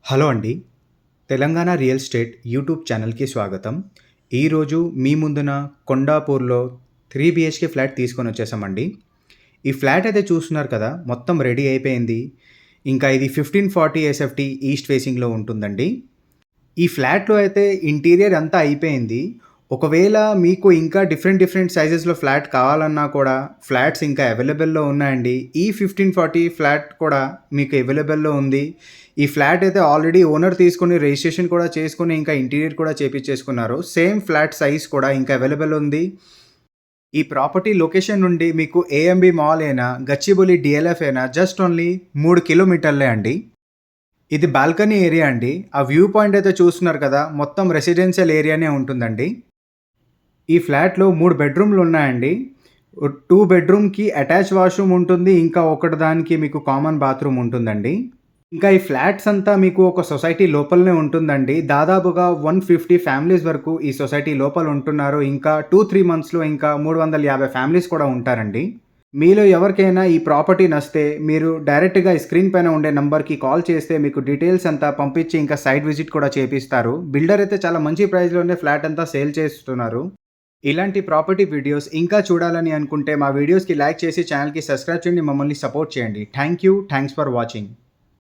Hello అండి. Telangana real estate YouTube ఛానల్‌కి స్వాగతం. ఈరోజు మీ ముందున కొండాపూర్‌లో 3 బీహెచ్‌కే ఫ్లాట్ తీసుకొనొచ్చేసామండి. ఈ ఫ్లాట్ అయితే చూస్తున్నారు కదా! మొత్తం రెడీ అయిపోయింది. ఇంకా ఇది 1540 ఎస్ఎఫ్టీ ఈస్ట్ ఫేసింగ్‌లో ఉంటుందండి. ఈ ఫ్లాట్‌లో అయితే ఇంటీరియర్ అంతా అయిపోయింది. ఒకవేళ మీకు ఇంకా డిఫరెంట్ సైజెస్‌లో ఫ్లాట్ కావాలన్నా కూడా ఫ్లాట్స్ ఇంకా అవైలబుల్‌లో ఉన్నాయండి. ఈ 1540 ఫ్లాట్ కూడా మీకు అవైలబుల్‌లో ఉంది. ఈ ఫ్లాట్ అయితే ఆల్రెడీ ఓనర్ తీసుకొని రిజిస్ట్రేషన్ కూడా చేసుకొని ఇంకా ఇంటీరియర్ కూడా చేపిచ్చేసుకున్నారు. సేమ్ ఫ్లాట్ సైజ్ కూడా ఇంకా అవైలబుల్ ఉంది. ఈ ప్రాపర్టీ లొకేషన్ నుండి మీకు ఏఎంబీ మాల్ అయినా, గచ్చిబౌలి డీఎల్ఎఫ్ అయినా జస్ట్ ఓన్లీ 3 కిలోమీటర్లే అండి. ఇది బాల్కనీ ఏరియా అండి. ఆ వ్యూ పాయింట్ అయితే చూస్తున్నారు కదా! మొత్తం రెసిడెన్షియల్ ఏరియానే ఉంటుందండి. ఈ ఫ్లాట్‌లో 3 బెడ్‌రూమ్‌లు ఉన్నాయండి. 2 బెడ్‌రూమ్‌కి అటాచ్ వాష్‌రూమ్ ఉంటుంది. ఇంకా ఒకటి దానికి మీకు కామన్ బాత్రూమ్ ఉంటుందండి. ఇంకా ఈ ఫ్లాట్స్ అంతా మీకు ఒక సొసైటీ లోపలనే ఉంటుందండి. దాదాపుగా 150 ఫ్యామిలీస్ వరకు ఈ సొసైటీ లోపల ఉంటున్నారు. ఇంకా 2, 3 మంత్స్‌లో ఇంకా 350 ఫ్యామిలీస్ కూడా ఉంటారండి. మీలో ఎవరికైనా ఈ ప్రాపర్టీ నచ్చితే మీరు డైరెక్ట్‌గా ఈ స్క్రీన్ పైన ఉండే నంబర్‌కి కాల్ చేస్తే మీకు డీటెయిల్స్ అంతా పంపించి ఇంకా సైట్ విజిట్ కూడా చేపిస్తారు. బిల్డర్ అయితే చాలా మంచి ప్రైస్‌లోనే ఫ్లాట్ అంతా సేల్ చేస్తున్నారు. ఇలాంటి ప్రాపర్టీ వీడియోస్ ఇంకా చూడాలని అనుకుంటే మా వీడియోస్‌కి లైక్ చేసి ఛానల్‌కి సబ్స్క్రైబ్ చేయండి. మమ్మల్ని సపోర్ట్ చేయండి. Thanks for watching.